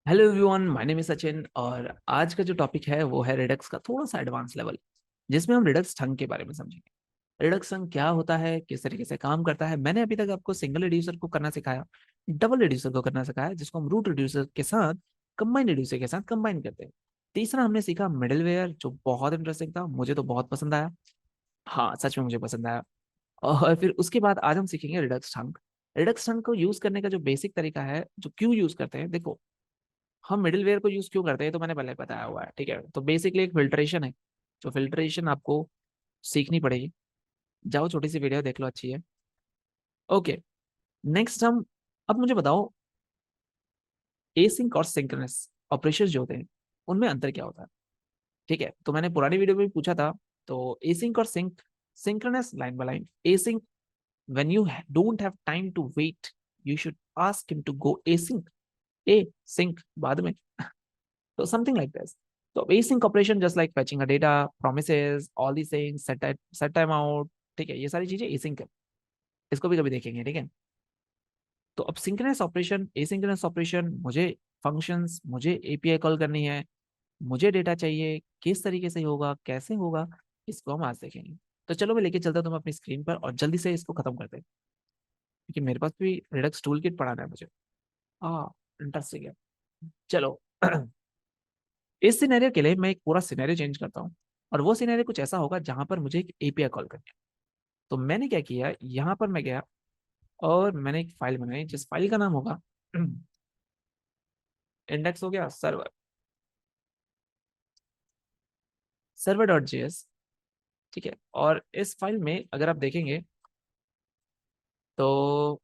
Hello everyone, my name is Sachin और आज का जो टॉपिक है वो है रिडक्स का थोड़ा सा एडवांस लेवल, जिसमें हम रिडक्स ढंग के बारे में समझेंगे। रिडक्स ढंग क्या होता है, किस तरीके से काम करता है। मैंने अभी तक आपको सिंगल रिड्यूसर को करना सिखाया, डबल रिड्यूसर को करना सिखाया, जिसको हम रूट रिड्यूसर के साथ कंबाइन रिड्यूसर के साथ कंबाइन करते हैं। तीसरा हमने सीखा मिडिलवेयर, जो बहुत इंटरेस्टिंग था, मुझे तो बहुत पसंद आया। हाँ, सच में मुझे पसंद आया। और फिर उसके बाद आज हम सीखेंगे रिडक्स ढंग। रिडक्स ढंग को यूज करने का जो बेसिक तरीका है, जो क्यों यूज करते हैं, देखो। हम मिडिलवेयर को यूज क्यों करते हैं तो मैंने पहले बताया हुआ है, ठीक है। तो बेसिकली एक फिल्ट्रेशन है, जो फिल्ट्रेशन आपको सीखनी पड़ेगी। जाओ छोटी सी वीडियो देख लो, अच्छी है। ओके, नेक्स्ट हम, अब मुझे बताओ, एसिंक और सिंक्रोनस ऑपरेशन जो होते हैं उनमें अंतर क्या होता है। ठीक है, तो मैंने पुरानी वीडियो में भी पूछा था। तो एसिंक और synchronous line by line. Async, when you don't have time to wait, you should ask him to go async. Async बाद में। So something like this. So async operation just like fetching a data, promises, all these things, set time out। ठीक है, ये सारी चीजें async है। इसको भी कभी देखेंगे, ठीक है। तो अब सिंक्रोनस ऑपरेशन, एसिंक्रोनस ऑपरेशन, मुझे फंक्शंस, मुझे एपीआई कॉल करनी है, मुझे डेटा चाहिए, किस तरीके से होगा, कैसे होगा, इसको हम आज देखेंगे। तो चलो मैं लेके चलता हूँ तुम्हें अपनी स्क्रीन पर और जल्दी से इसको खत्म करते हैं, क्योंकि मेरे पास भी रिडक्स टूल किट पढ़ाना है मुझे। हाँ, इंटरेस्टिंग है। चलो। इस सिनेरियो के लिए मैं एक पूरा सिनेरियो चेंज करता हूँ, और वो सिनेरियो कुछ ऐसा होगा जहां पर मुझे एक एपीआई कॉल करनी है। तो मैंने क्या किया, यहाँ पर मैं गया और मैंने एक फाइल बनाई, जिस फाइल का नाम होगा इंडेक्स हो गया सर्वर, सर्वर डॉट जेएस। ठीक है, और इस फाइल में अगर आप देखेंगे तो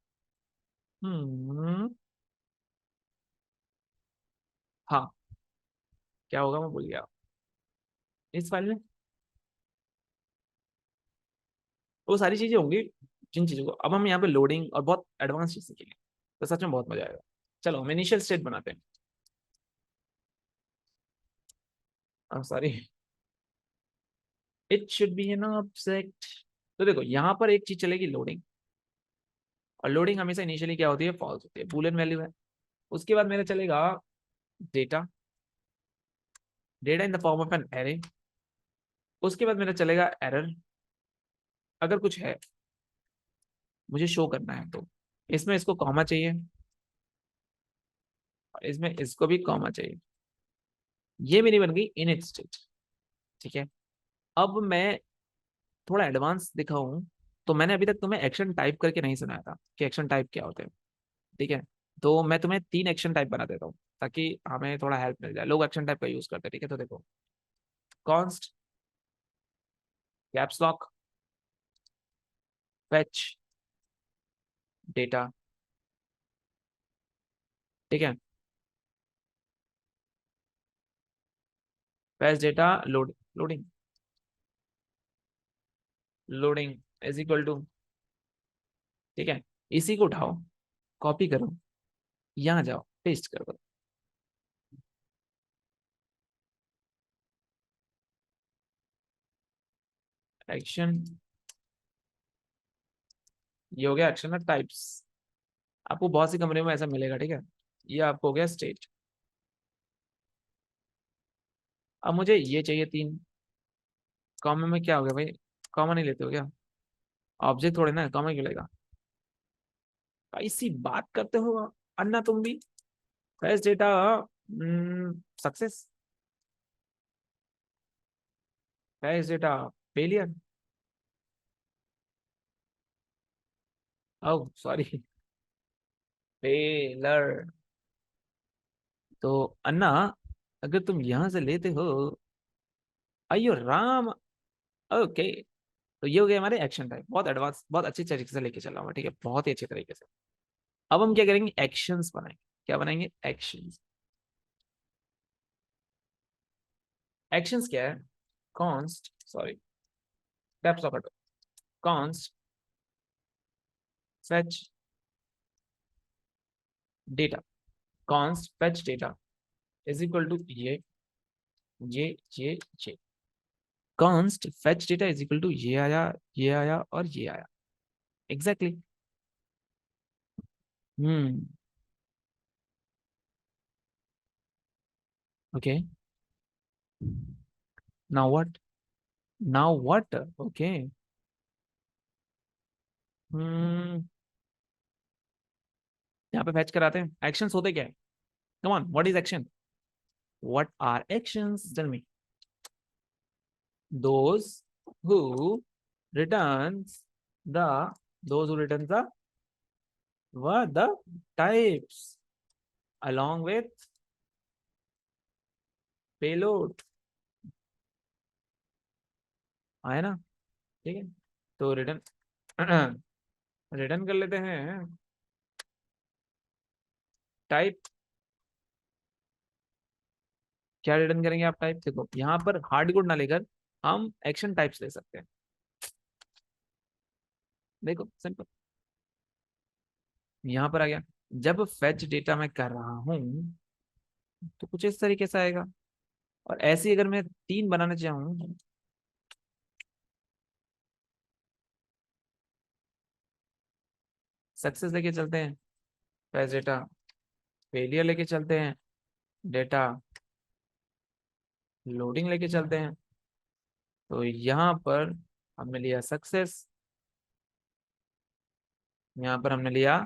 हम्म हाँ, क्या होगा मैं भूल गया। इस फाइल में वो सारी चीजें होंगी, जिन चीजों को अब हम यहाँ पे लोडिंग और बहुत एडवांस चीज सीखेंगे। तो सच में बहुत मजा आएगा। चलो हम इनिशियल स्टेट बनाते हैं। Sorry, it should be an object. तो देखो, यहाँ पर एक चीज चलेगी, लोडिंग। और लोडिंग हमेशा इनिशियली क्या होती है, फॉल्स होती है, बूलियन वैल्यू है। उसके बाद मेरा चलेगा data, data in the form of an array. उसके बाद मेरा चलेगा एरर, अगर कुछ है मुझे शो करना है तो। इसमें इसको कॉमा चाहिए, और इसमें इसको भी कॉमा चाहिए। ये मेरी बन गई इनिट स्टेट। ठीक है, अब मैं थोड़ा एडवांस दिखाऊं, तो मैंने अभी तक तुम्हें एक्शन टाइप करके नहीं सुनाया था कि एक्शन टाइप क्या होते हैं। ठीक है, तो मैं तुम्हें 3 एक्शन टाइप बना देता हूँ, ताकि हमें थोड़ा हेल्प मिल जाए। लोग एक्शन टाइप का यूज करते हैं, ठीक है। तो देखो, const, caps lock, fetch data. ठीक है, fetch data, loading, loading is equal to. ठीक है, इसी को उठाओ, कॉपी करो, यहाँ जाओ, पेस्ट कर दो। एक्शन, ये हो गया एक्शन टाइप्स। आपको बहुत सी कंपनी में ऐसा मिलेगा, ठीक है। ये आपको हो गया स्टेट। अब मुझे ये चाहिए 3। कॉमन में क्या हो गया भाई, कॉमन ही लेते हो क्या, ऑब्जेक्ट थोड़े ना कॉमन क्यों लेगा। ऐसी बात करते हो अन्ना तुम भी। Fetch data, success. Fetch data, failure. Oh sorry, failure. तो अन्ना, अगर तुम यहां से लेते हो, अयो राम। ओके, तो ये हो गया हमारे एक्शन टाइप। बहुत एडवांस, बहुत अच्छी तरीके से लेके चला हुआ, ठीक है, बहुत ही अच्छे तरीके से। अब हम क्या करेंगे, एक्शंस बनाएंगे। क्या बनाएंगे, एक्शंस। एक्शंस क्या है, const, sorry, caps lock, const fetch data, const fetch data is equal to ये const fetch data is equal to ये आया, ये आया और ये आया। Exactly exactly. Hmm okay, now what, now what, okay. Hmm, यहाँ पे फैच कराते हैं, एक्शंस होते क्या है? Come on, what is action? What are actions, tell me. those who returns the those who returns the what the types along with payload, आया ना? ठीक है, तो रिटर्न रिटर्न कर लेते हैं टाइप। क्या रिटर्न करेंगे आप? टाइप देखो, यहाँ पर हार्ड कोड ना लेकर हम एक्शन टाइप्स ले सकते हैं। देखो सिंपल, यहाँ पर आ गया, जब फेच डेटा मैं कर रहा हूं तो कुछ इस तरीके से आएगा। और ऐसे ही अगर मैं तीन बनाना चाहूँ, सक्सेस लेके चलते हैं, फेच डेटा फेलियर लेके चलते हैं, डेटा लोडिंग लेके चलते हैं। तो यहाँ पर हमने लिया सक्सेस, यहाँ पर हमने लिया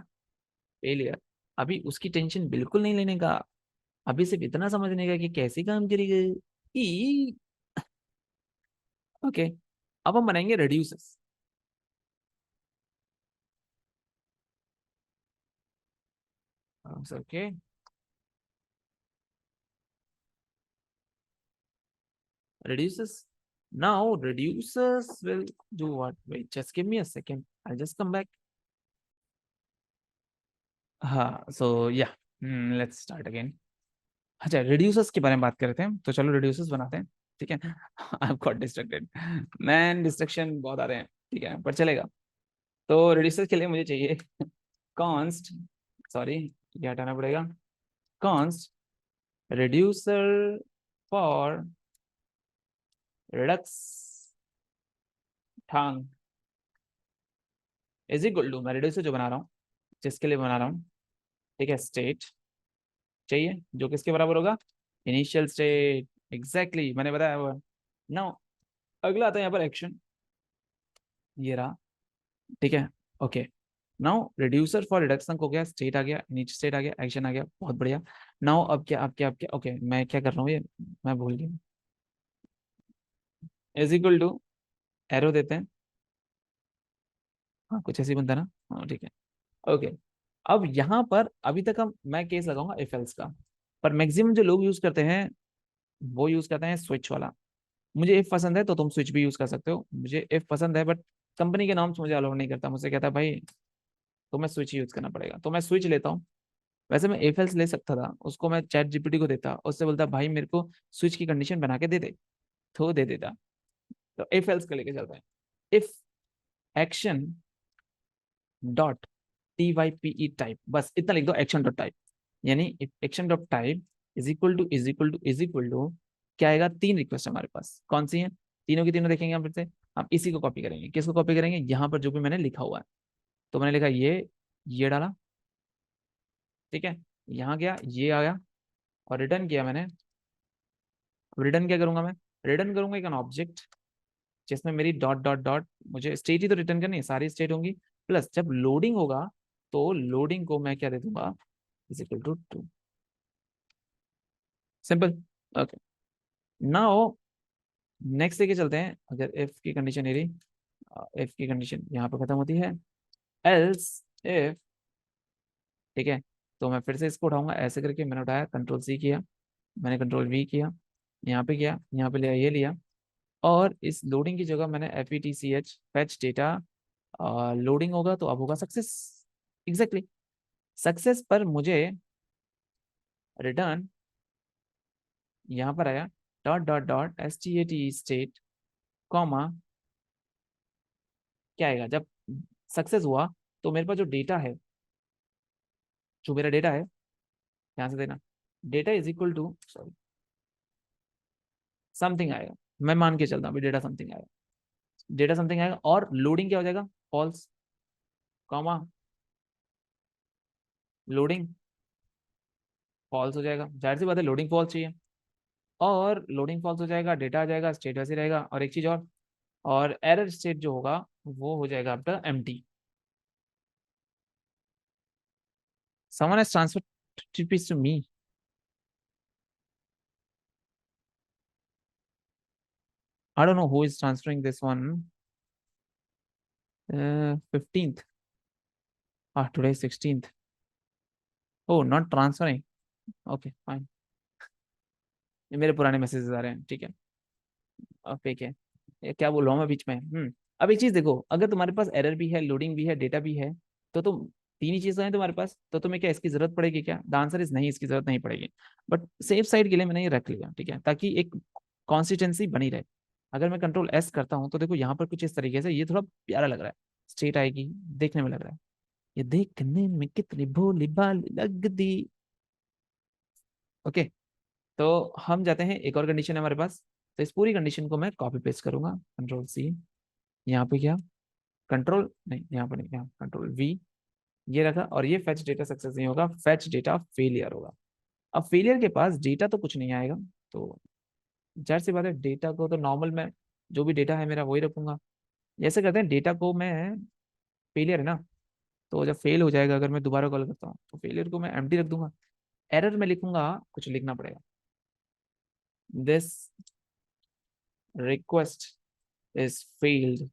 फेलियर। अभी उसकी टेंशन बिल्कुल नहीं लेने का, अभी सिर्फ इतना समझने का कि कैसे काम करेगी। ओके, अब हम बनाएंगे reduces. Okay, reduces. Now reducers will do what? Wait, just give me a second. I'll just come back. हाँ, सो या लेट्स स्टार्ट अगेन। अच्छा, रिड्यूसर्स के बारे में बात कर रहे थे, तो चलो रिड्यूसर्स बनाते हैं। ठीक है, I got distracted, man destruction बहुत आ रहे हैं। ठीक है, पर चलेगा। तो रिड्यूसर्स के लिए मुझे चाहिए कॉन्स्ट, सॉरी ये हटाना पड़ेगा, const reducer for redux thunk is equal to, मैं रिड्यूसर जो बना रहा हूँ, जिसके लिए बना रहा हूँ, ठीक है, स्टेट चाहिए जो किसके बराबर होगा, इनिशियल स्टेट। एग्जैक्टली मैंने बताया हुआ। नाउ अगला आता है यहाँ पर एक्शन, ये रहा। ठीक है, okay. Now reducer for reduction हो गया, स्टेट आ गया, नीचे स्टेट आ गया, एक्शन आ गया, बहुत बढ़िया। नाउ अब क्या ओके, मैं क्या कर रहा हूँ ये, मैं भूल गया। इज इक्वल टू, एरो देते हैं। हाँ, कुछ ऐसी बनता है ना? हाँ ठीक है, ओके। अब यहाँ पर अभी तक हम, मैं केस लगाऊंगा इफ एल्स का, पर मैक्सिमम जो लोग यूज करते हैं वो यूज करते हैं स्विच वाला। मुझे इफ पसंद है तो तुम स्विच भी यूज कर सकते हो, मुझे इफ पसंद है, बट कंपनी के नाम से मुझे अलाउ नहीं करता, मुझसे कहता है भाई तुम्हें स्विच यूज करना पड़ेगा, तो मैं स्विच लेता हूँ। वैसे मैं एफ एल्स ले सकता था, उसको मैं चैट जीपीटी को देता, उससे बोलता भाई मेरे को स्विच की कंडीशन बना के दे दे, तो दे देता। तो इफ एल्स का लेके चलता है, if action dot T Y P E type, बस इतना लिख दो, एक्शन डॉट टाइप। यानी if action dot type is equal to क्या आएगा, तीन रिक्वेस्ट हमारे पास, कौन सी है? तीनों की तीनों देखेंगे हम फिर से। हम इसी को कॉपी करेंगे, किसको कॉपी करेंगे, यहाँ पर जो भी मैंने लिखा हुआ है। तो मैंने लिखा ये डाला, ठीक है, यहाँ गया, ये आया, और रिटर्न किया मैंने। रिटर्न क्या करूंगा मैं? रिटर्न करूंगा एक ऑब्जेक्ट जिसमें मेरी डॉट डॉट डॉट, मुझे स्टेट ही तो रिटर्न करनी है, सारी स्टेट होंगी। प्लस जब लोडिंग होगा तो लोडिंग को मैं क्या दे दूंगा, is equal to two. Simple, okay. Now next लेके चलते हैं, अगर इफ की कंडीशन ये रही, इफ की कंडीशन यहाँ पे खत्म होती है, एल्स इफ, ठीक है। तो मैं फिर से इसको उठाऊंगा, ऐसे करके मैंने उठाया, कंट्रोल सी किया, मैंने कंट्रोल वी किया, यहाँ पे किया, यहाँ पे लिया, ये लिया, और इस लोडिंग की जगह मैंने F E T C H fetch data, loading होगा तो अब होगा सक्सेस। एग्जैक्टली, सक्सेस पर मुझे रिटर्न यहाँ पर आया, dot dot dot S T A T state, comma, क्या आएगा जब सक्सेस हुआ, तो मेरे पास जो डेटा है, जो मेरा डेटा है, ध्यान से देना, data is equal to, sorry, something आएगा। मैं मान के चलता हूँ डेटा समथिंग आएगा, डेटा समथिंग आएगा, और लोडिंग क्या हो जाएगा, फॉल्स, कॉमा, लोडिंग फॉल्स हो जाएगा, जाहिर सी बात है लोडिंग फॉल्स चाहिए। और लोडिंग फॉल्स हो जाएगा, डेटा आ जाएगा, स्टेट वैसे रहेगा। और एक चीज और एरर स्टेट जो होगा वो हो जाएगा आपका empty. Someone has transferred TPS to me. I don't know who is transferring this one. 15th। Today 16th। Oh, not transferring. Okay fine. ये मेरे पुराने मैसेजेस आ रहे हैं, ठीक है। फेक है। ये क्या बोल रहा हूँ मैं बीच में। अब एक चीज देखो, अगर तुम्हारे पास एरर भी है, लोडिंग भी है, डेटा भी है, तो तुम तीन ही चीजें हैं तुम्हारे पास, तो तुम्हें क्या इसकी जरूरत पड़ेगी क्या? द आंसर इज नहीं, इसकी जरूरत नहीं पड़ेगी। बट सेफ साइड के लिए मैंने ये रख लिया, ठीक है, ताकि एक कॉन्सिस्टेंसी बनी रहे। अगर मैं कंट्रोल S करता हूँ तो देखो यहाँ पर कुछ इस तरीके से ये थोड़ा प्यारा लग रहा है, स्ट्रेट आएगी, देखने में लग रहा है। ये देखने में कितनी भोली भाली लग दी। ओके। तो हम जाते हैं, एक और कंडीशन है हमारे पास। तो इस पूरी कंडीशन को मैं कॉपी पेस्ट करूंगा, कंट्रोल C। यहाँ पे क्या, कंट्रोल नहीं, यहाँ पर नहीं, यहाँ कंट्रोल V। ये रखा, और ये फेच डेटा सक्सेस नहीं होगा, फेच डेटा फेलियर होगा। अब फेलियर के पास डेटा तो कुछ नहीं आएगा, तो जाहिर सी बात है डेटा को तो नॉर्मल में जो भी डेटा है मेरा वही रखूंगा। जैसे करते हैं, डेटा को मैं, फेलियर है ना, तो जब फेल हो जाएगा अगर मैं दोबारा कॉल करता हूँ तो फेलियर को मैं एम्प्टी रख दूंगा। एरर में लिखूंगा, कुछ लिखना पड़ेगा, this request is failed.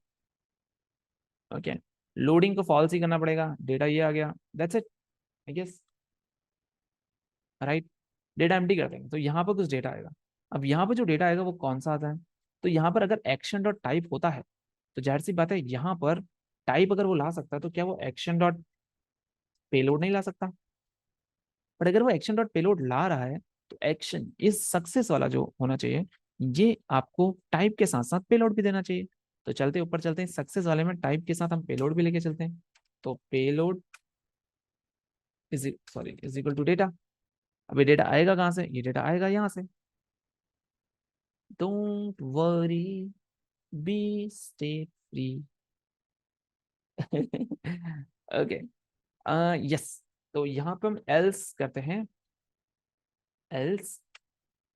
Okay. Loading को फॉल्स ही करना पड़ेगा, डेटा ये आ गया, that's it I guess, right. Data empty कर देंगे तो यहाँ पर कुछ डेटा आएगा। अब यहाँ पर जो डेटा आएगा वो कौन सा आता है? तो यहाँ पर अगर एक्शन डॉट टाइप होता है तो जाहिर सी बात है यहाँ पर टाइप अगर वो ला सकता है तो क्या वो एक्शन डॉट पेलोड नहीं ला सकता? बट अगर वो एक्शन डॉट पेलोड ला रहा है तो एक्शन इस सक्सेस वाला जो होना चाहिए, ये आपको टाइप के साथ साथ पेलोड भी देना चाहिए। तो चलते ऊपर चलते हैं, सक्सेस वाले में टाइप के साथ हम पेलोड भी लेके चलते हैं। तो payload is equal to data. अभी डेटा आएगा कहाँ से? ये डेटा आएगा यहाँ से। Don't worry, be stay free. Okay. Yes. तो यहाँ पे हम एल्स करते हैं, एल्स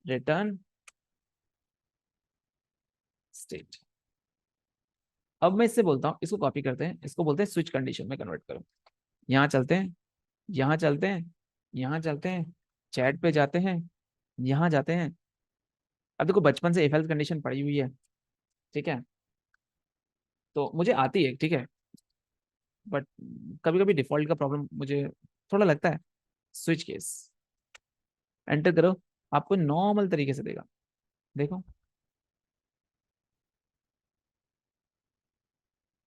रिटर्न स्टेट। अब मैं इससे बोलता हूँ, इसको कॉपी करते हैं, इसको बोलते हैं स्विच कंडीशन में कन्वर्ट करो। यहाँ चलते हैं, यहाँ चलते हैं, यहाँ चलते हैं, चैट पे जाते हैं, यहाँ जाते हैं। अब देखो बचपन से इफ एल्स कंडीशन पड़ी हुई है, ठीक है, तो मुझे आती है, ठीक है। बट कभी कभी डिफॉल्ट का प्रॉब्लम मुझे थोड़ा लगता है। स्विच केस एंटर करो, आपको नॉर्मल तरीके से देगा, देखो।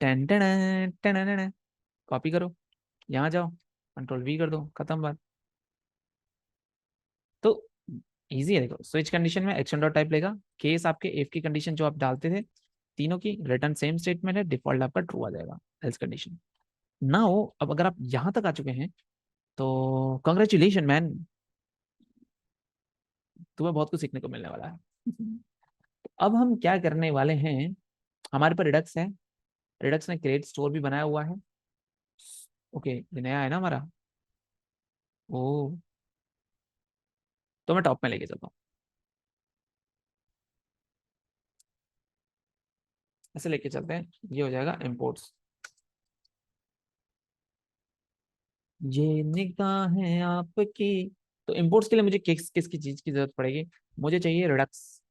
टेन टेन टेन, कॉपी करो, यहाँ जाओ, कंट्रोल V कर दो, खत्म बात। तो इजी है, देखो स्विच कंडीशन में एक्शन डॉट टाइप लेगा, केस आपके इफ की कंडीशन जो आप डालते थे तीनों की रिटर्न सेम स्टेटमेंट है, डिफॉल्ट आपका ट्रू आ जाएगा, एल्स कंडीशन ना हो। अब अगर आप यहां तक आ चुके हैं तो कॉन्ग्रेचुलेशन मैन, तुम्हें बहुत कुछ सीखने को मिलने वाला है। अब हम क्या करने वाले हैं, हमारे पर रिडक्स है, रिडक्स ने क्रिएट स्टोर भी बनाया हुआ है। ओके, ये नया है ना हमारा। ओ, तो मैं टॉप में लेके चलता हूँ, ऐसे लेके चलते हैं, ये हो जाएगा इम्पोर्ट्स। ये निगाहें आपकी। तो इम्पोर्ट्स के लिए मुझे किसकी चीज की जरूरत पड़ेगी? मुझे चाहिए redux.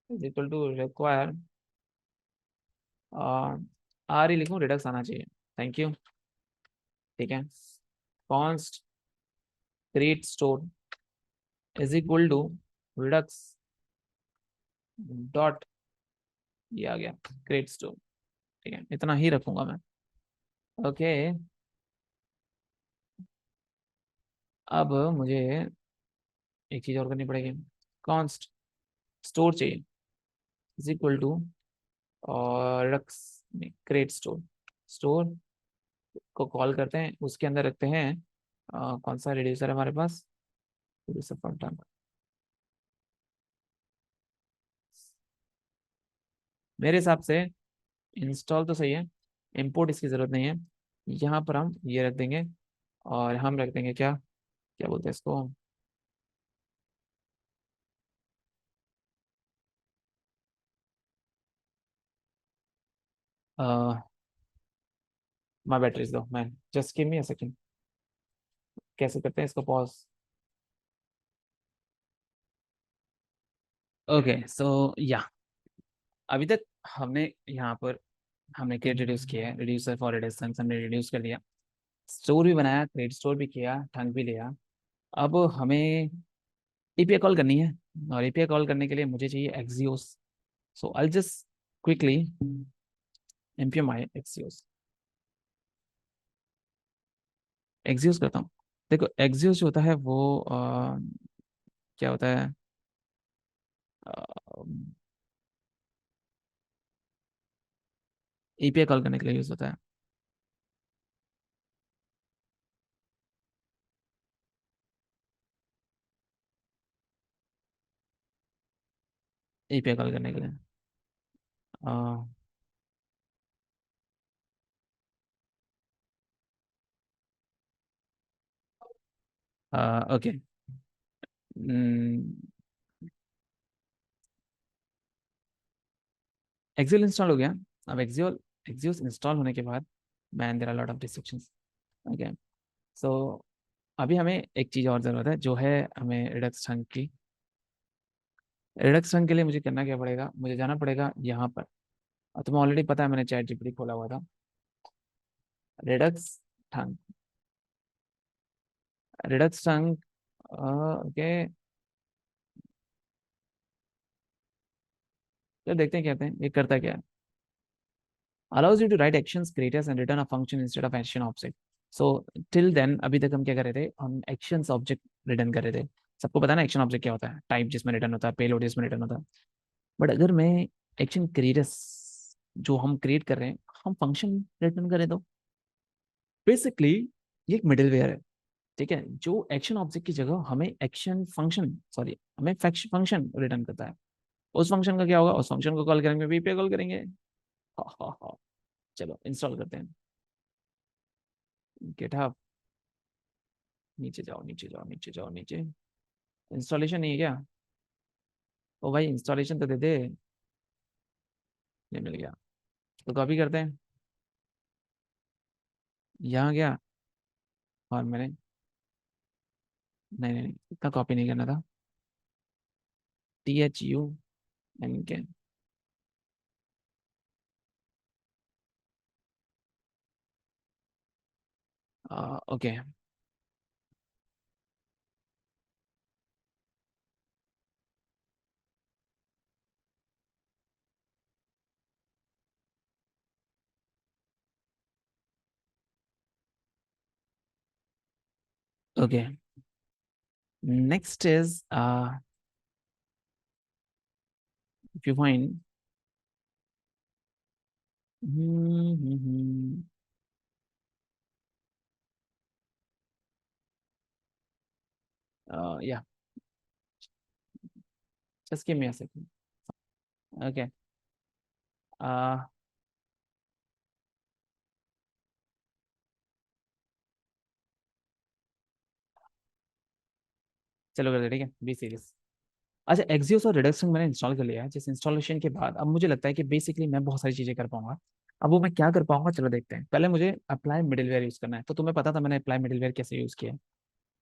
Is equal to require, R ही लिखूं, रिडक्स आना चाहिए। Thank you. ठीक है। Const create store is equal to Redux dot, ये आ गया क्रिएट स्टोर। ठीक है, इतना ही रखूंगा मैं। ओके। अब मुझे एक चीज और करनी पड़ेगी, कॉन्स्ट स्टोर चाहिए इज इक्वल टू, और रक्स क्रिएट स्टोर, स्टोर को कॉल करते हैं, उसके अंदर रखते हैं कौन सा रिड्यूसर है हमारे पास, रिड्यूसर फंक्शन। मेरे हिसाब से इंस्टॉल तो सही है, इंपोर्ट इसकी जरूरत नहीं है। यहाँ पर हम ये रख देंगे, और हम रख देंगे क्या, क्या बोलते हैं इसको, माई बैटरीज दो, मैं just give me a second. कैसे करते हैं इसको पॉज। ओके सो या, अभी तक हमने यहाँ पर हमने क्रिएट रिड्यूस किया है, रिड्यूसर फॉर रेडियस हमने रिड्यूस कर दिया, स्टोर भी बनाया, क्रिएट स्टोर भी किया, ठंक भी लिया। अब हमें एपीआई कॉल करनी है, और एपीआई कॉल करने के लिए मुझे चाहिए Axios. So I just quickly implement Axios. Axios करता हूँ। देखो एक्सियोस जो होता है वो क्या होता है, एपीआई कॉल करने के लिए यूज होता है। एपीआई कॉल करने के लिए ओके। एक्सियल इंस्टॉल हो गया। अब एक्सियल एक्सियोस इंस्टॉल होने के बाद, man there are lot of restrictions. Okay so अभी हमें एक चीज़ और ज़रूरत है, जो है हमें रिडक्स चंक की। रिडक्स चंक के लिए मुझे करना क्या पड़ेगा, मुझे जाना पड़ेगा यहाँ पर। और तुम्हें ऑलरेडी पता है, मैंने चैट जीपीटी खोला हुआ था। Redux chunk, Redux chunk. Okay, तो देखते हैं क्या कहते हैं, ये करता क्या है। allows you to write actions creators and return a function instead of action object. So till then अभी तक हम क्या कर रहे थे, हम actions object रिटर्न कर रहे थे। सबको पता है ना एक्शन ऑब्जेक्ट क्या होता है, टाइप जिसमें रिटर्न होता है, पेलोड जिसमें रिटर्न होता है। बट अगर मैं एक्शन क्रिएटर्स जो हम क्रिएट कर रहे हैं, हम फंक्शन रिटर्न करें तो बेसिकली ये एक मिडिलवेयर है। ठीक है, जो एक्शन ऑब्जेक्ट की जगह हमें एक्शन फंक्शन, सॉरी हमें फंक्शन रिटर्न करता है। उस फंक्शन का क्या होगा, उस फंक्शन को कॉल करेंगे, वीपीआई कॉल करेंगे। हा हा हा। चलो इंस्टॉल करते हैं। गिटहब, नीचे जाओ नीचे जाओ नीचे जाओ नीचे। इंस्टॉलेशन नहीं है क्या? ओ भाई इंस्टॉलेशन तो दे दे। ये मिल गया, तो कॉपी करते हैं। यहाँ गया, और मैंने, नहीं नहीं नहीं, इतना कॉपी नहीं करना था। THUNK। Okay. Okay next is if you find, या just give me a second. Okay चलो करते हैं, ठीक है, बी सीरीज। अच्छा एक्सियोस और रिडक्शन मैंने इंस्टॉल कर लिया है। जिस इंस्टॉलेशन के बाद अब मुझे लगता है कि बेसिकली मैं बहुत सारी चीजें कर पाऊंगा। अब वो मैं क्या कर पाऊंगा, चलो देखते हैं। पहले मुझे अप्लाई मिडिलवेयर यूज करना है, तो तुम्हें पता था मैंने अप्लाई मिडिलवेयर कैसे यूज किया।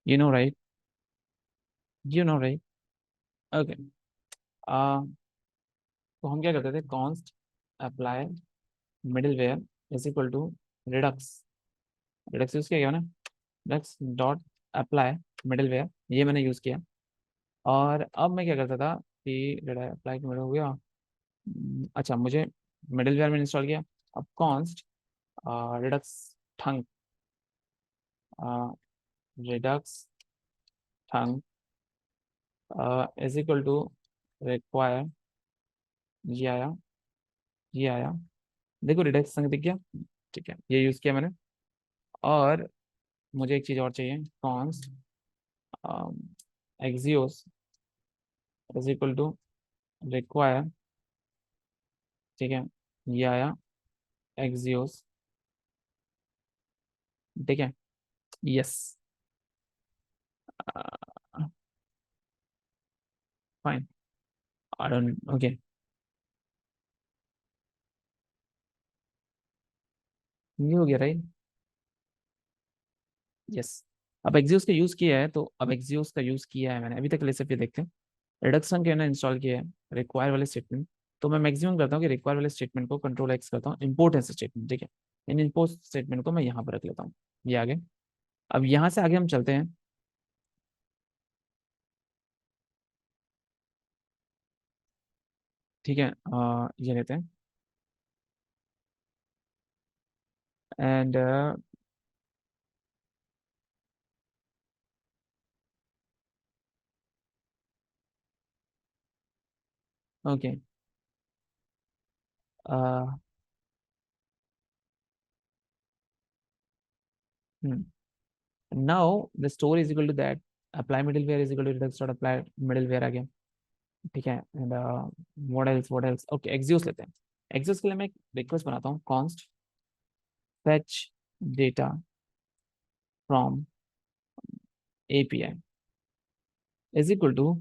You know right, you know right. Okay तो हम क्या करते थे, const apply middleware is equal to redux. Redux use किया गया ना, रिडक्स डॉट अप्लाई मिडिलवेयर, ये मैंने यूज किया। और अब मैं क्या करता था कि अप्लाई हो गया। अच्छा मुझे मिडिलवेयर में इंस्टॉल किया। अब const redux thunk, redux thunk is equal to require, ये आया, ये आया। देखो रिडक्स थंक दिख गया। ठीक है, ये यूज किया मैंने। और मुझे एक चीज और चाहिए, const axios is equal to require. ठीक है, ये आया एक्सियोस। ठीक है। Yes. Fine. I don't, okay. ये हो गया राइट। यस। अब एक्सियोस का यूज किया है, तो अब एक्सियोस का यूज किया है मैंने अभी तक, लेसे पे देखते हैं। रिडक्शन के ना इंस्टॉल किया है, रिक्वायर वाले स्टेटमेंट। तो मैं मैक्सिमम करता हूँ कि रिक्वायर वाले स्टेटमेंट को कंट्रोल एक्स करता हूँ, इंपोर्ट ऐसे स्टेटमेंट, ठीक है। इन इंपोर्ट स्टेटमेंट को मैं यहाँ पर रख लेता हूँ। ये आगे। अब यहाँ से आगे हम चलते हैं। ठीक है, ये लेते हैं। And okay. Now the store is equal to that, apply middleware is equal to Redux dot apply middleware आ गया। ठीक है। And what else, okay, axios लेते हैं। एक्सियोस के लिए मैं एक रिक्वेस्ट बनाता हूँ, const fetch data from API is equal to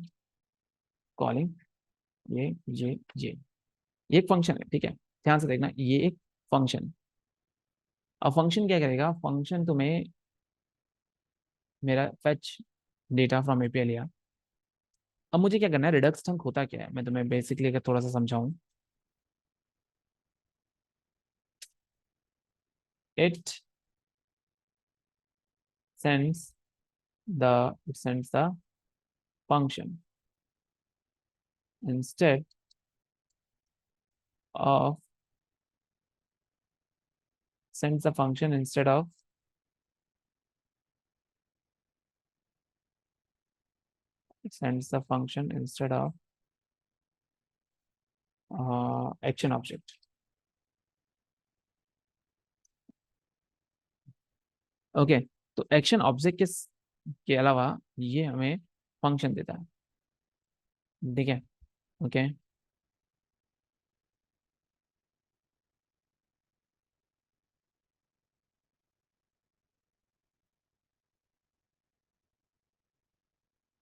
calling ये ये एक फंक्शन है, ठीक है। ध्यान से देखना, ये एक फंक्शन। अब फंक्शन क्या करेगा, फंक्शन तुम्हें मेरा फेच डेटा फ्रॉम एपीआई लिया। अब मुझे क्या करना है, रिडक्स टंक होता क्या है, मैं तुम्हें बेसिकली अगर थोड़ा सा समझाऊं। It sends it sends the function instead of sends the function instead of sends the function instead of action object। Okay. तो एक्शन ऑब्जेक्ट के अलावा ये हमें फंक्शन देता है, ठीक है। ओके।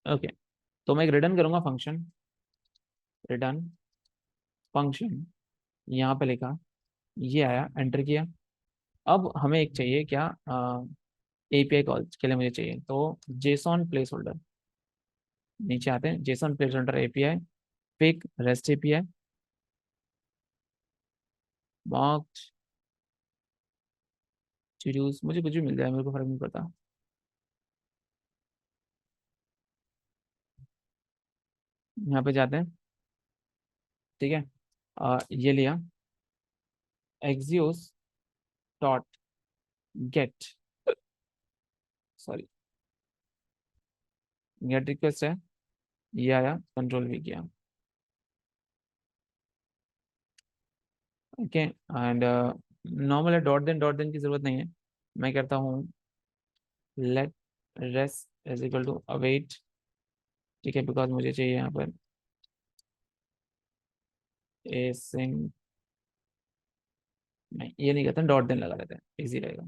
ओके, तो मैं एक रिटर्न करूंगा फंक्शन, रिटर्न फंक्शन। यहाँ पे लिखा, ये आया, एंटर किया। अब हमें एक चाहिए क्या, एपीआई कॉल के लिए मुझे चाहिए, तो जेसॉन प्लेस होल्डर। नीचे आते हैं, JSON place holder API, pick rest API, marked schedules, मुझे कुछ भी मिल जाए, मेरे को फर्क नहीं पड़ता। यहाँ पे जाते हैं, ठीक है। ये लिया, axios dot get, sorry, get request है, ये आया, कंट्रोल भी किया। ओके। एंड नॉर्मल है, डॉट देन की जरूरत नहीं है। मैं कहता हूँ let rest is equal to await, ठीक है, बिकॉज मुझे चाहिए यहाँ पर ए सिंग। नहीं, ये नहीं कहते, डॉट देन लगा देते हैं, इजी रहेगा।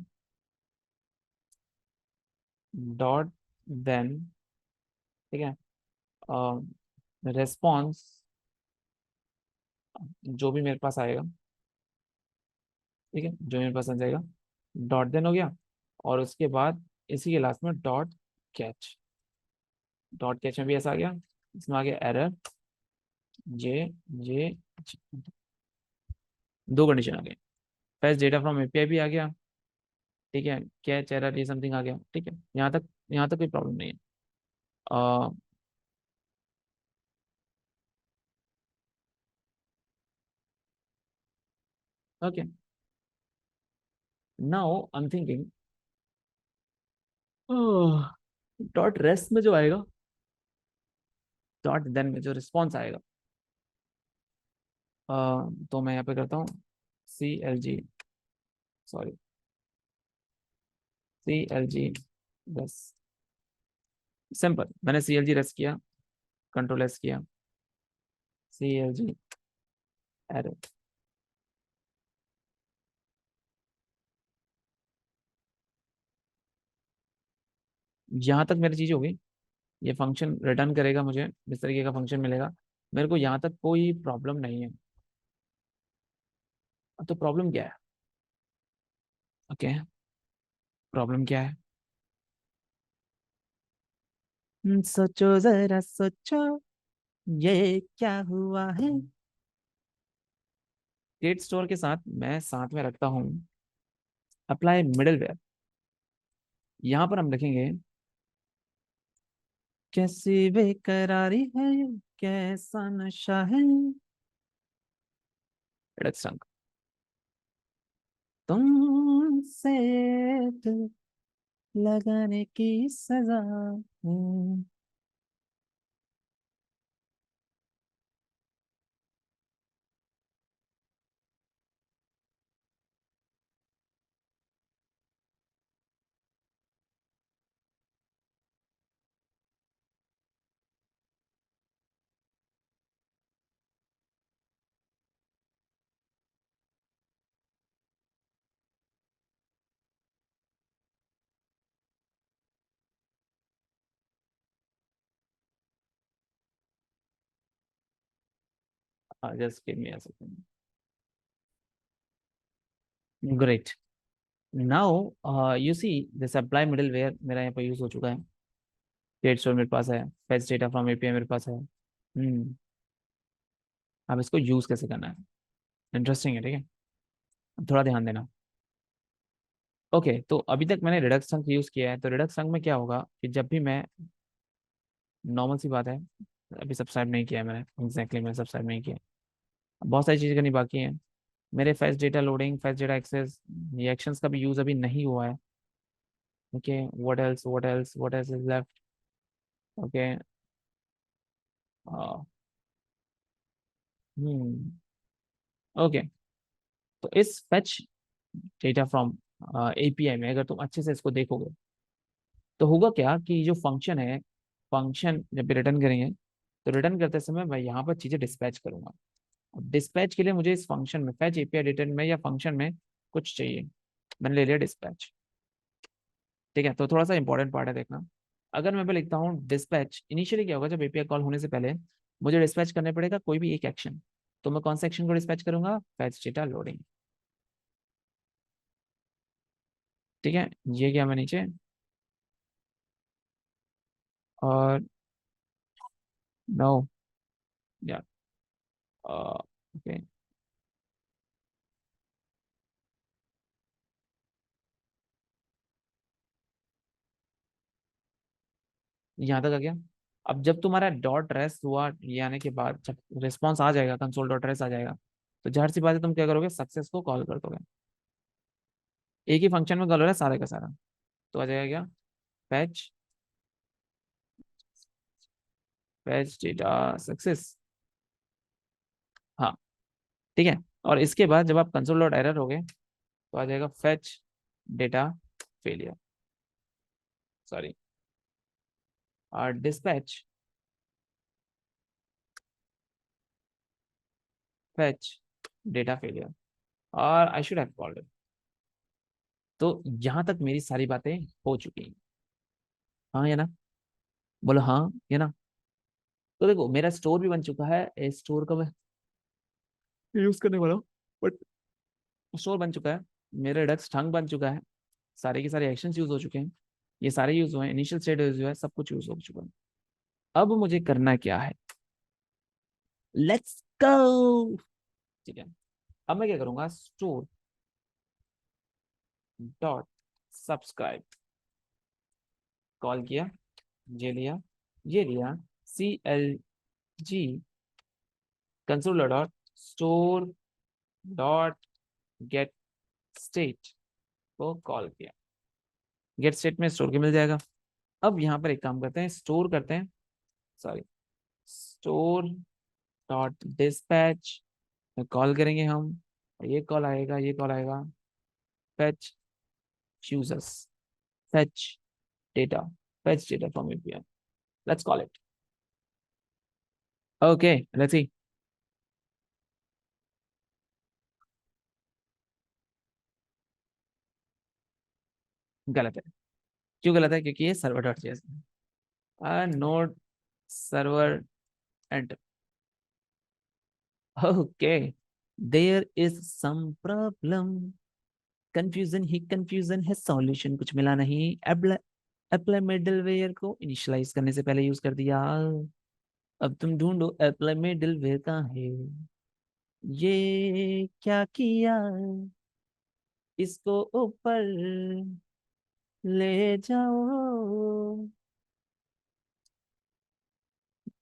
डॉट देन, ठीक है। रेस्पॉन्स जो भी मेरे पास आएगा, ठीक है, जो मेरे पास आ जाएगा, डॉट देन हो गया। और उसके बाद इसी के लास्ट में डॉट कैच। डॉट कैच में भी ऐसा आ गया, इसमें आ गया एरर, जे जे दो कंडीशन आ गए। फर्स्ट डेटा फ्रॉम एपीआई भी आ गया, ठीक है, कैच एरर ये समथिंग आ गया, ठीक है। यहाँ तक कोई प्रॉब्लम नहीं है। Okay, now I am thinking, dot rest में जो आएगा, डॉट देन में जो रिस्पॉन्स आएगा, तो मैं यहाँ पे करता हूँ CLG, सॉरी, CLG बस, सिंपल। मैंने CLG रेस किया, कंट्रोल एस किया, CLG एरर। यहाँ तक मेरी चीज होगी, ये फंक्शन रिटर्न करेगा, मुझे इस तरीके का फंक्शन मिलेगा, मेरे को यहाँ तक कोई प्रॉब्लम नहीं है। तो प्रॉब्लम क्या है? ओके, प्रॉब्लम क्या है? सोचो जरा सोचो, ये क्या हुआ है। क्रिएट स्टोर के साथ मैं साथ में रखता हूँ अप्लाई मिडलवेयर। यहाँ पर हम लिखेंगे कैसी बेकरारी है, कैसा नशा है, रिडक्स रंग, तुमसे दिल लगाने की सजा। Just give me a second. Great. Now you see this apply middleware मेरा यहाँ पर यूज हो चुका है। क्रिएट स्टोर मेरे पास है, फेच डेटा फ्रॉम एपीआई मेरे पास है। अब इसको यूज कैसे करना है, इंटरेस्टिंग है, ठीक है। अब थोड़ा ध्यान देना। ओके, तो अभी तक मैंने रिडक्स संक यूज किया है, तो रिडक्स संक में क्या होगा कि जब भी मैं, नॉर्मल सी बात है, अभी सब्सक्राइब नहीं किया है मैंने, मैंने सब्सक्राइब नहीं किया है। बहुत सारी चीजें करनी बाकी हैं। मेरे fetch data loading, fetch data access, ये एक्शंस का भी यूज अभी नहीं हुआ है। Okay, what else is left. Okay, okay, तो इस फेच डेटा फ्रॉम एपीआई में अगर तुम अच्छे से इसको देखोगे, तो होगा क्या कि जो फंक्शन है, फंक्शन जब भी रिटर्न करेंगे, तो रिटर्न करते समय मैं यहाँ पर चीजें डिस्पैच करूंगा। डिस्पैच के लिए मुझे इस फंक्शन में, फैच एपीआई रिटर्न में या फंक्शन में कुछ चाहिए, मैंने ले लिया डिस्पैच। ठीक है, तो थोड़ा सा इंपॉर्टेंट पार्ट है देखना। अगर मैं पे लिखता हूँ डिस्पैच, इनिशियली क्या होगा, जब एपीआई कॉल होने से पहले मुझे डिस्पैच करने पड़ेगा कोई भी एक एक्शन। तो मैं कौन सा एक्शन को डिस्पैच करूंगा? Fetch data loading. ठीक है, ये गया मैं नीचे, और नो, या ओके, यहाँ तक आ गया। अब जब तुम्हारा डॉट रेस्ट हुआ, ये आने के बाद जब रिस्पॉन्स आ जाएगा, कंसोल डॉट रेस्ट आ जाएगा, तो जाहिर सी बात है तुम क्या करोगे, सक्सेस को कॉल कर दोगे। एक ही फंक्शन में कॉल हो रहा है सारे का सारा, तो आ जाएगा क्या, फैच, फैच डेटा सक्सेस। हाँ, ठीक है। और इसके बाद जब आप कंसोल डॉट एरर होगे, तो आ जाएगा फैच डेटा फेलियर, सॉरी, और डिस्पैच फैच डेटा फेलियर, और I should have called it. तो यहां तक मेरी सारी बातें हो चुकी हैं। हाँ या ना? बोलो हाँ या ना। तो देखो, मेरा स्टोर भी बन चुका है, स्टोर का मैं यूज करने वाला हूँ, बट स्टोर बन चुका है, मेरा रिडक्स ठंग बन चुका है, सारे के सारे एक्शंस यूज हो चुके हैं, ये सारे यूज हुए हैं, इनिशियल स्टेट यूज हुआ है, सब कुछ यूज हो चुका है। अब मुझे करना क्या है, लेट्स गो। ठीक है, अब मैं क्या करूंगा, स्टोर डॉट सब्सक्राइब, कॉल किया, ये लिया, ये लिया, CLG console dot store dot gate state को कॉल किया, गेट स्टेट में स्टोर के मिल जाएगा। अब यहाँ पर एक काम करते हैं, स्टोर करते हैं, sorry, store dot dispatch call करेंगे हम, और ये कॉल आएगा, ये कॉल आएगा, fetch users, fetch data, fetch data from API, let's call it. Okay, let's see. गलत है, क्यों गलत है? क्योंकि ये सर्वर डॉट जेएस है, node server enter. Okay, there is some problem, confusion ही कंफ्यूजन है, सॉल्यूशन कुछ मिला नहीं। अप्लाई मिडलवेयर को इनिशियलाइज करने से पहले यूज कर दिया। अब तुम ढूंढो अप्लाई मिडलवेयर कहाँ है। ये क्या किया, इसको ऊपर ले जाओ,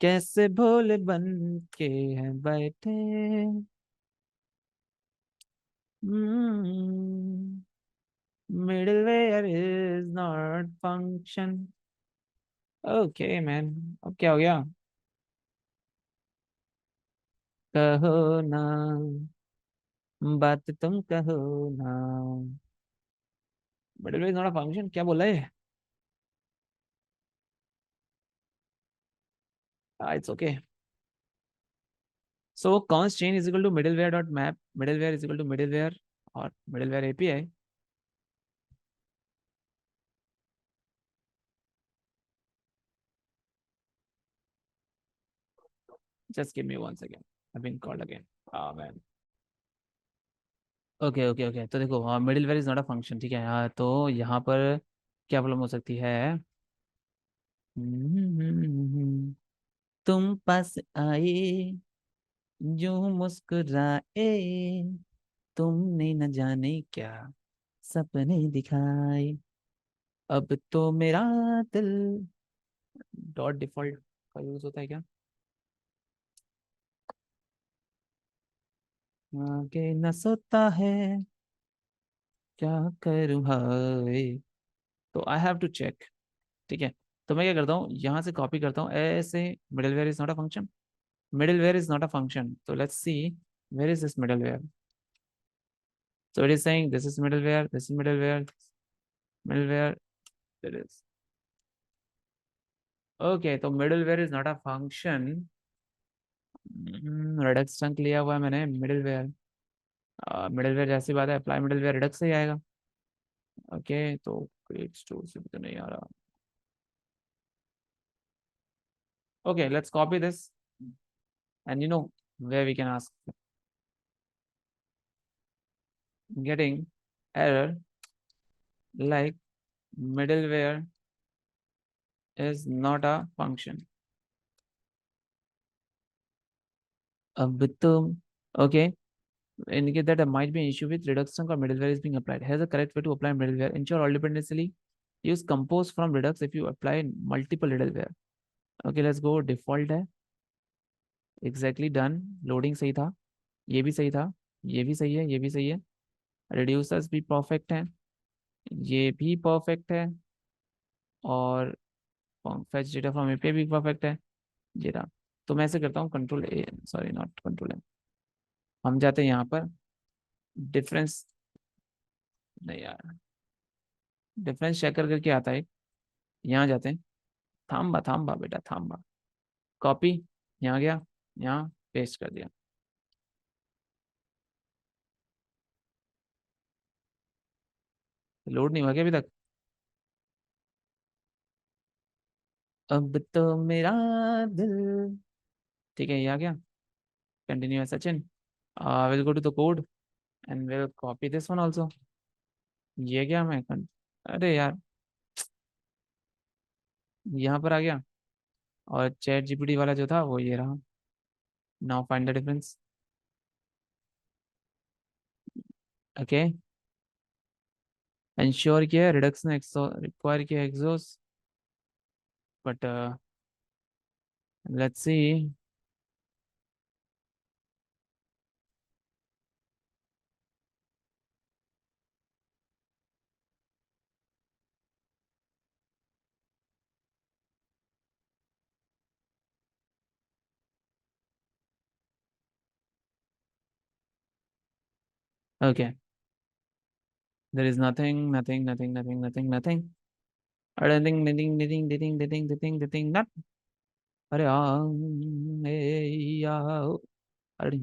कैसे भोले बन के हैं बैठे। Middleware is not function. Okay man, अब क्या हो गया? कहो ना, बात तुम कहो ना। Middleware is not a function, क्या बोला है? It's okay. So const chain is equal to middleware dot map, middleware is equal to middleware और middleware API. Just give me one second, I been called again. Man, okay okay okay, तो देखो हाँ, middleware is not a function, ठीक है। हाँ, तो यहाँ पर क्या प्रॉब्लम हो सकती है? तुम पास आए, यूं मुस्कुराए, तुमने न जाने क्या सपने दिखाए, अब तो मेरा दिल। डॉट डिफॉल्ट का यूज होता है क्या? आगे न सोता है, क्या करूँ हाय। तो आई हैव टू चेक, ठीक है। तो मैं क्या करता हूँ, यहाँ से कॉपी करता हूँ ऐसे। Middleware is not a function, middleware is not a function, so let's see where is this middleware. So it is saying this is middleware, this is middleware, middleware, there is, okay, तो middleware is not a function। redux chunk लिया हुआ है मैंने middleware। Middleware जैसी बात है, apply middleware redux से ही आएगा। ओके, तो क्रिएट स्टोर से भी तो नहीं आ रहा। Okay, let's copy this and you know where we can ask, getting error like middleware is not a function। अब तुम, okay, indicate that there might be an issue with Redux chunk or middleware is being applied. Here's the correct way to apply middleware. Ensure all dependency use compose from Redux if you apply multiple middleware. Okay, let's go। default है, exactly done। loading सही था, ये भी सही था, ये भी सही है, ये भी सही है। reducers भी perfect है, ये भी perfect है, और fetch data from API भी perfect है। ये रहा। तो मैं ऐसे करता हूँ, control A, sorry not control ए, हम जाते हैं यहाँ पर डिफरेंस, नहीं यार, डिफरेंस चेकर करके आता है, यहाँ जाते हैं। थाम्बा थाम्बा बेटा थाम्बा, कॉपी, यहाँ गया, यहाँ पेस्ट कर दिया। लोड नहीं हुआ क्या अभी तक? अब तो मेरा दिल, ठीक है, ये आ गया। Continue Sachin, will go to the code and will copy this one also. ये क्या अरे यार, यहाँ पर आ गया, और चैट जीपीटी वाला जो था वो ये रहा। Now find the difference. Okay, ensure किया रिडक्स ने एक्सो रिक्वायर किया exhaust, but let's see. Okay, there is nothing, nothing, nothing, nothing, nothing, nothing, nothing, nothing, nothing, nothing, nothing, nothing, nothing, not, अरे यार, अरे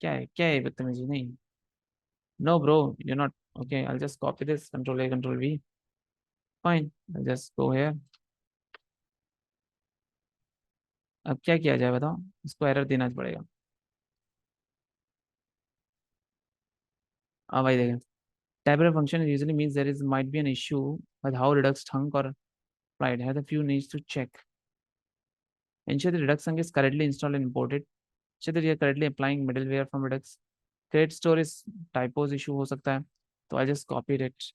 क्या है, क्या है बदतमीजी? नहीं, no bro, you not, Okay, I'll just copy this, Control A, Control V. Fine, I'll just go here. अब क्या किया जाए बताओ, इसको एरर देना पड़ेगा। हाँ भाई देखें, type of function usually means there is might be an issue with how Redux thunk or applied. Has a few needs to check. Ensure the Redux thunk is correctly installed and imported. Ensure that you are correctly applying middleware from Redux. Create store is typos issue हो सकता है, तो I just copied it.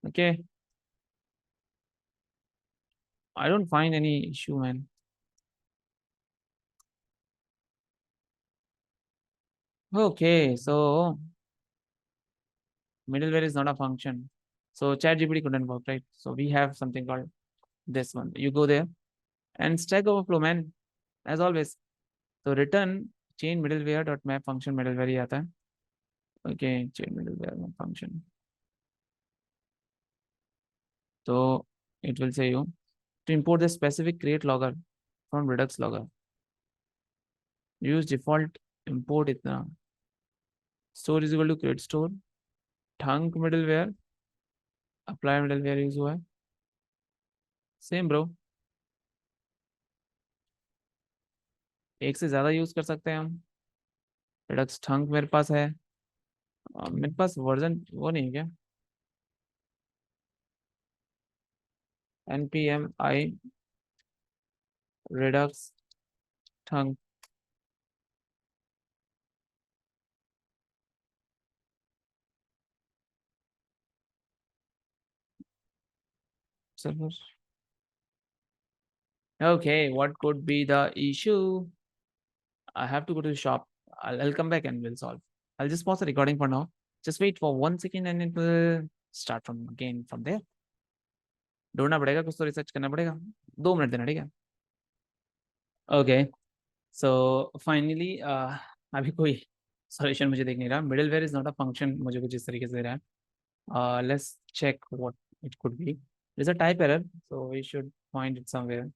Okay, I don't find any issue, man. Okay, so middleware is not a function. So ChatGPT couldn't work, right? So we have something called this one. You go there and Stack Overflow, man, as always. So return chain middleware dot map function middleware ही आता है. Okay, chain middleware map function. So it will say you to import the specific create logger from Redux logger. Use default import इतना. Store is equal to create store. Thunk middleware, apply middleware use हुआ है. Same bro. एक से ज्यादा use कर सकते हैं हम. Redux Thunk मेरे पास है. मेरे पास वर्जन वो नहीं है क्या, npm i redux thunk server. Okay, what could be the issue? I have to go to the shop. I'll come back and we'll solve. I'll just pause the recording for now. Just wait for 1 second and it will start from again from there. ढूंढना पड़ेगा, कुछ तो research करना पड़ेगा. 2 minute देना, ठीक है. Okay, so finally अभी कोई सॉल्यूशन मुझे देख नहीं रहा. Middleware is not a function मुझे कुछ इस तरीके से दे रहा है. Let's check what it could be. Is a type error, so we should find it somewhere.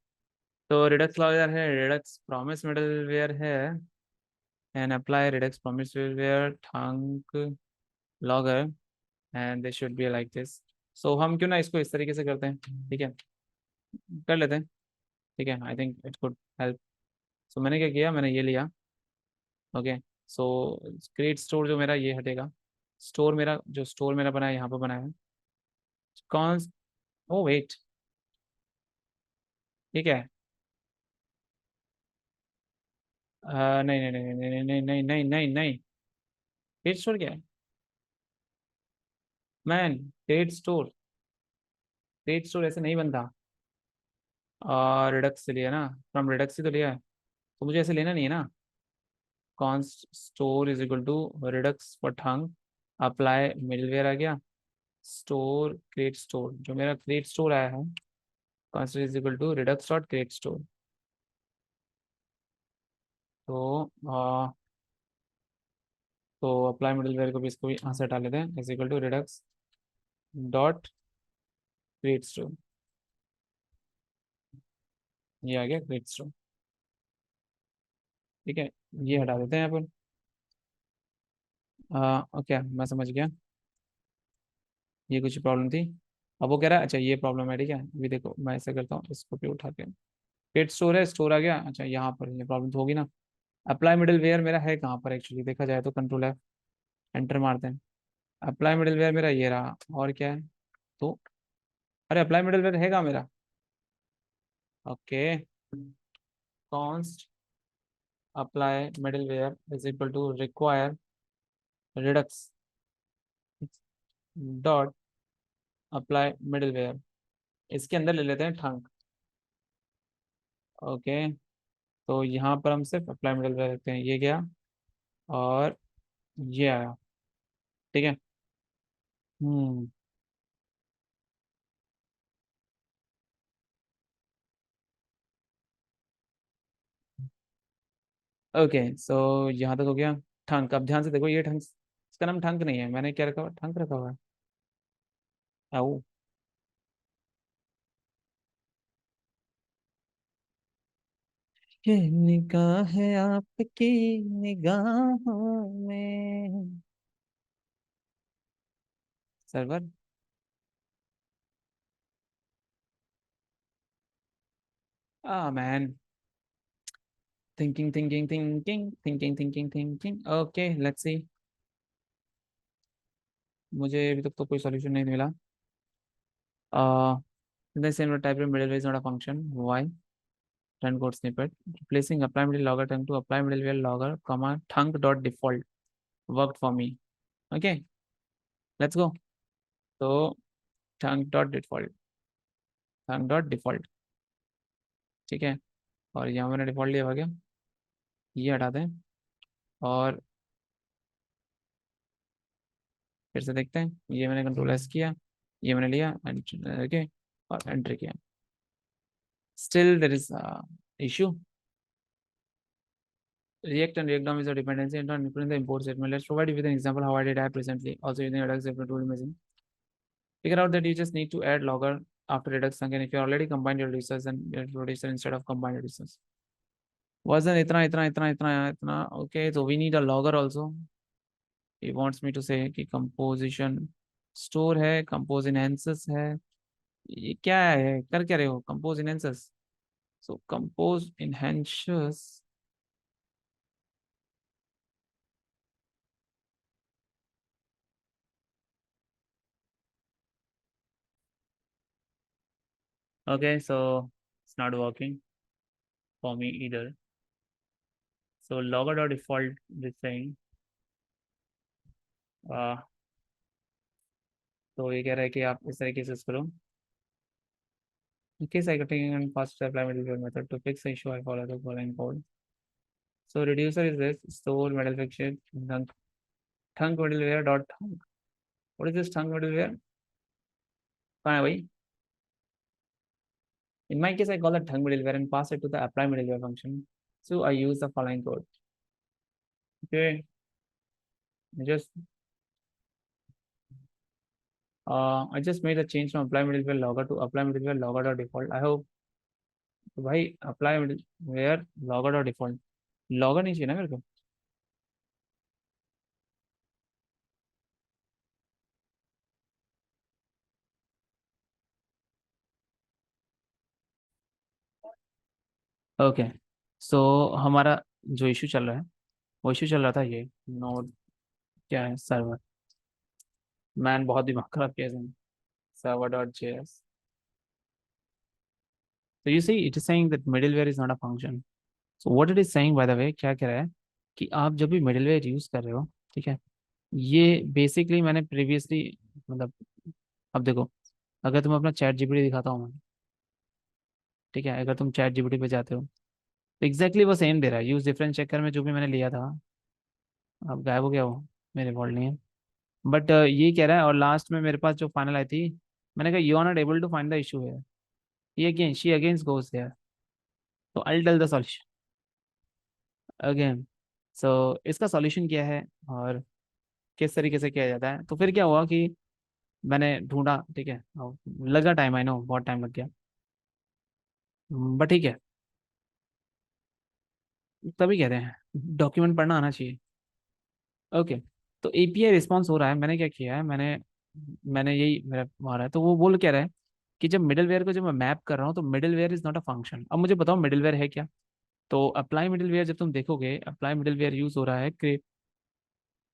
तो रिडक्स लॉगर है, रिडक्स प्रॉमिस मिडलवेयर है, and apply redux promise middleware thunk logger, and they should be like this. So हम क्यों ना इसको इस तरीके से करते हैं, ठीक है, कर लेते हैं. ठीक है, I think it could help. So मैंने क्या किया, मैंने ये लिया. ओके, सो क्रिएट स्टोर जो मेरा ये हटेगा. स्टोर मेरा जो स्टोर मेरा बना है यहाँ पर बना है. कौन, ओ वेट, ठीक है. नहीं नहीं नहीं नहीं नहीं नहीं नहीं नहीं नहीं. क्रिएट स्टोर क्या है man? Create store, create store ऐसे नहीं बनता. रिडक्स से लिया ना, फ्रॉम रिडक्स से तो लिया है, तो मुझे ऐसे लेना नहीं है ना. Const store is equal to redux for thunk, apply middleware आ गया. स्टोर क्रिएट स्टोर, जो मेरा क्रिएट स्टोर आया है, const is equal to Redux dot create store. तो तो अप्लाई मिडलवेयर को भी, इसको भी यहाँ से हटा लेते हैं. Is equal to Redux dot create store. ये आ गया क्रिएट स्टोर, ठीक है. ये हटा देते हैं यहाँ पर. ओके, मैं समझ गया. ये कुछ प्रॉब्लम थी. अब वो कह रहा है अच्छा ये प्रॉब्लम है, ठीक है. अभी देखो मैं ऐसा करता हूँ, इसको भी उठा के क्रिएट स्टोर है, स्टोर आ गया. अच्छा यहाँ पर ये प्रॉब्लम तो होगी ना. अप्लाई मिडल वेयर मेरा है कहाँ पर एक्चुअली, देखा जाए तो कंट्रोल है, एंटर मारते हैं. अप्लाई मिडल वेयर मेरा ये रहा, और क्या है तो. अरे अप्लाई मिडल वेयर है कहाँ मेरा. Okay, const apply middleware is equal to require Redux dot apply middleware. इसके अंदर ले लेते हैं थंक. ओके, तो यहाँ पर हम सिर्फ अप्लाई मिडल वेयर रखते हैं. ये गया और ये आया, ठीक है. हम्म. ओके, सो यहाँ तक हो गया. ठंक, अब ध्यान से देखो, ये ठंक, इसका नाम ठंक नहीं है, मैंने क्या रखा हुआ, ठंक रखा हुआ है. आओ. ये निगाह है आपकी निगाहों में, server. Man, thinking. Okay, let's सी। मुझे अभी तक तो कोई सॉल्यूशन नहीं मिला। the same type of middleware is not a function. Why? Run code snippet. Replacing apply middle logger thunk to apply middleware logger, comma thunk dot default worked for me. Okay, let's go. So thunk dot default, ठीक है। और यहाँ मैंने default लिया हुआ क्या, ये हटा दें और फिर से देखते हैं। ये मैंने कंट्रोल एस किया, ये मैंने लिया ओके, और एंटर किया। Still there is issue. React and React DOM is a dependency and not including the import statement. Let's provide you with an example how I did app recently. Also using Redux tool imaging. Figure out that you just need to add logger after Redux function if you already combined your resources and your resources instead of combined resources. Version इतना okay, so we need a logger also. He wants me to say कि composition store है, compose enhances है। ये क्या है, कर क्या रहे हो? compose enhances, so compose enhances। Okay, so it's not working for me either. So logger dot default this saying, uh, तो ये कह रहा है कि आप इस तरीके से करो। In case I taking and fast apply middleware method to fix the issue, I follow the following code. So reducer is this store middle fiction thunk middleware dot thunk. What is this thunk middleware? कहाँ है भाई? In my case, I call it thunk middleware and pass it to the apply middleware function. So I use the following code. Okay, just I just made a change from apply middleware logger to apply middleware logger dot default. I hope तो भाई apply middleware logger dot default logger नहीं चाहिए ना मेरे को। Okay, सो हमारा जो issue चल रहा है वो इशू चल रहा था ये नोड क्या है, सर्वर। मैन बहुत दिमाग खराब किया इसने। Server dot JS. तो you see it is saying that middleware is not a function. So what it is saying by the way, क्या कह रहा है कि आप जब भी मिडलवेयर यूज कर रहे हो, ठीक है, ये बेसिकली मैंने प्रीवियसली, मतलब अब देखो, अगर तुम अपना चैट जीपीटी दिखाता हूँ मैं, ठीक है, अगर तुम चैट जीपीटी पे जाते हो तो एग्जैक्टली वो सेम दे रहा है। यूज डिफरेंस चेकर में जो भी मैंने लिया था, अब गायब हो गया वो, मेरे फॉल्ट नहीं है। बट ये कह रहा है, और लास्ट में मेरे पास जो फाइनल आई थी, मैंने कहा you are not able to find the issue है, ये again she against goes there. तो I tell the solution again. So इसका सॉल्यूशन क्या है और किस तरीके से किया जाता है। तो फिर क्या हुआ कि मैंने ढूंढा, ठीक है, लगा टाइम, आई नो बहुत टाइम लग गया, बट ठीक है, तभी कहते हैं डॉक्यूमेंट पढ़ना आना चाहिए। ओके, तो एपीआई रिस्पॉन्स हो रहा है। मैंने क्या किया है, मैंने मैंने यही मेरा मारा है। तो वो बोल क्या रहा है कि जब मिडलवेयर को जब मैं मैप कर रहा हूँ तो middleware is not a function. अब मुझे बताओ मिडलवेयर है क्या। तो अप्लाई मिडलवेयर जब तुम देखोगे, अप्लाई मिडलवेयर यूज हो रहा है क्रिएट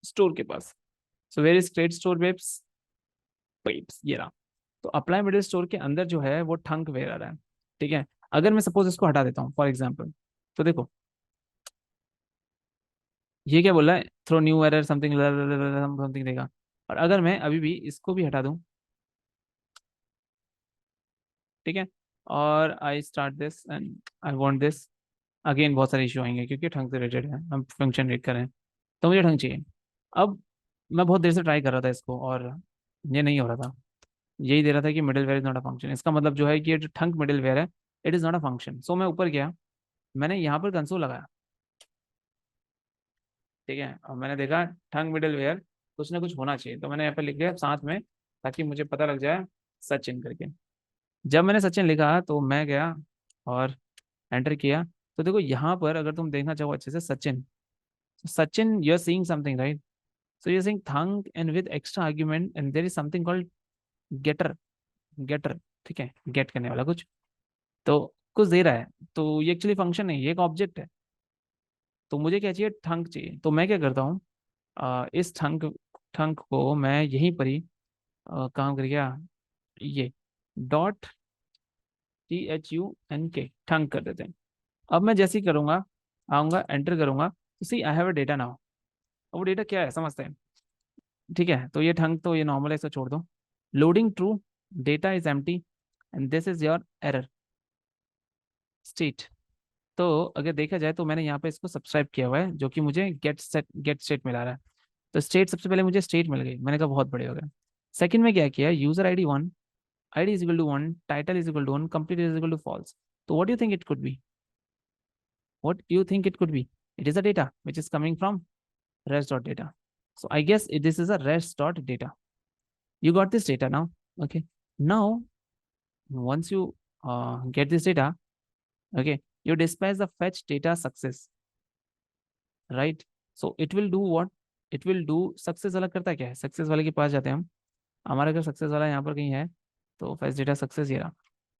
स्टोर के पास। So where is create store webs webs, ये रहा। तो अप्लाई मिडल स्टोर के अंदर जो है वो ठंक वेयर आ रहा है, ठीक है। अगर मैं सपोज इसको हटा देता हूँ फॉर एग्जाम्पल, तो देखो ये क्या बोल रहा है, throw new error something something देगा। और अगर मैं अभी भी इसको भी हटा दूं, ठीक है, और I start this and I want this, again बहुत सारे इशू आएंगे क्योंकि ठंग से रिलेटेड है, हम फंक्शन रीड कर रहे हैं, तो मुझे ठंग चाहिए। अब मैं बहुत देर से ट्राई कर रहा था इसको और ये नहीं हो रहा था। यही दे रहा था कि middleware is not a function. इसका मतलब जो है कि ये जो ठंक मिडिल वेयर है, it is not a function. So मैं ऊपर गया, मैंने यहाँ पर कंसोल लगाया, ठीक है, और मैंने देखा ठंग मिडिल वेयर कुछ ना कुछ होना चाहिए, तो मैंने यहाँ पर लिख दिया साथ में, ताकि मुझे पता लग जाए सचिन करके। जब मैंने सचिन लिखा तो मैं गया और एंटर किया। तो देखो यहाँ पर अगर तुम देखना चाहो अच्छे से, Sachin, Sachin you are seeing something right. So you're saying thunk and with extra argument and there is something called getter. getter, ठीक है, गेट करने वाला कुछ, तो कुछ दे रहा है, तो ये एक्चुअली फंक्शन नहीं, ये एक ऑब्जेक्ट है। तो मुझे क्या चाहिए, थंक चाहिए। तो मैं क्या करता हूँ, इस थंक थंक को मैं यहीं पर ही काम कर गया, ये डॉट THUNK थंक कर देते हैं। अब मैं जैसे ही करूंगा, आऊंगा, एंटर करूंगा, तो see I have a data now. वो डेटा क्या है समझते हैं, ठीक है। तो ये ठंग तो ये नॉर्मल है, इसको छोड़ दो। Loading true, data is empty and this is your error state. तो अगर देखा जाए तो मैंने यहाँ पे इसको सब्सक्राइब किया हुआ है, जो कि मुझे गेट स्टेट मिला रहा है। तो स्टेट, सबसे पहले मुझे स्टेट मिल गई, मैंने कहा बहुत बड़े हो गए। सेकंड में क्या किया, user ID 1, ID is equal to 1, title is equal to 1, complete is equal to false. तो what you think it could be, what you think it could be? It is a data which is coming from res.data. So I guess this is a res.data. You got this data now. Okay. Now, once you get this data, okay, you dispatch the fetch data success, right? So it will do what? It will do success अलग करता है क्या है, success वाले के पास जाते हैं हम। हमारा अगर सक्सेस वाला यहाँ पर कहीं है, तो फेच डेटा सक्सेस ये रहा।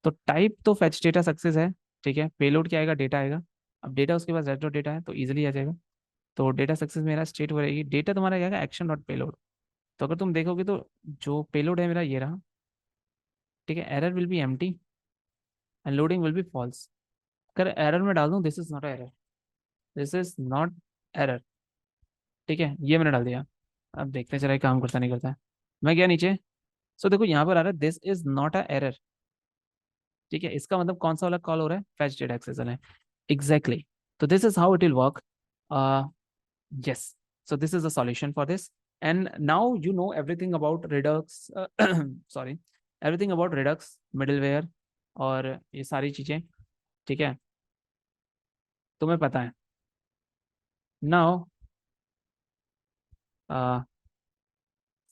तो टाइप तो फेच डेटा सक्सेस है, ठीक है। पेलोड क्या आएगा, डेटा आएगा। अब डेटा उसके पास रेड डेटा है तो इजिली आ जाएगा। तो डेटा सक्सेस मेरा स्टेट हो रहेगी, डेटा तुम्हारा क्या आएगा, एक्शन डॉट पेलोड। तो अगर तुम देखोगे तो जो पेलोड है मेरा ये रहा, ठीक है। Error will be empty and loading will be false. अगर एरर में डाल दूं, this is not error, this is not error, ठीक है, ये मैंने डाल दिया। अब देखते चला काम करता नहीं करता है। मैं गया नीचे, सो देखो यहाँ पर आ रहा है this is not a error, ठीक है। इसका मतलब कौन सा वाला कॉल हो रहा है, फेच डेटा एक्सेस वाला है। एग्जैक्टली। तो this is how it will work. yes, so this is the solution for this, and now you know everything about redux, sorry, everything about redux middleware और ये सारी चीजें, ठीक है, तुम्हें पता है। नाउ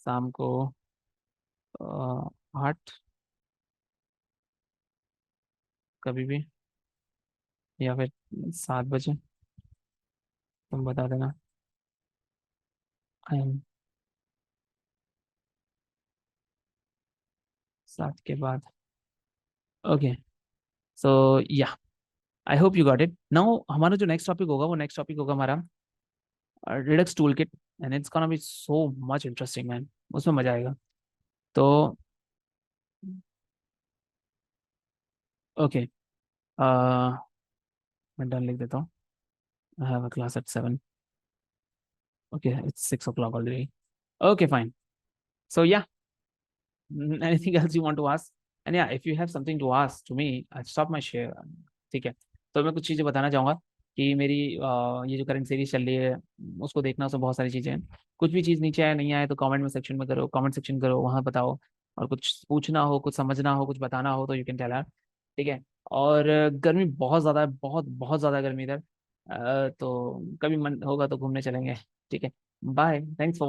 शाम को 8 कभी भी, या फिर 7 बजे, तुम बता देना। आई एम 7 के बाद, ओके। सो या, I hope you got it. Now हमारा जो नेक्स्ट टॉपिक होगा, वो नेक्स्ट टॉपिक होगा हमारा Redux tool kit, and it's gonna be so much interesting man, उसमें मजा आएगा। तो ओके, मैं डन लिख देता हूँ। I have a class at 7, okay it's 6 o'clock already, okay fine. So yeah, anything else you want to ask, and yeah if you have something to ask to me, I stop my share, ठीक है। तो मैं कुछ चीज़ें बताना चाहूँगा कि मेरी ये जो करंट सीरीज चल रही है, उसको देखना, उसमें बहुत सारी चीज़ें हैं। कुछ भी चीज़ नीचे आए नहीं आए तो कमेंट में सेक्शन में करो, कमेंट सेक्शन करो, वहाँ बताओ। और कुछ पूछना हो, कुछ समझना हो, कुछ बताना हो तो यू कैन टेल आर, ठीक है। और गर्मी बहुत ज़्यादा है, बहुत बहुत ज़्यादा गर्मी इधर। तो कभी मन होगा तो घूमने चलेंगे, ठीक है। Bye, thanks for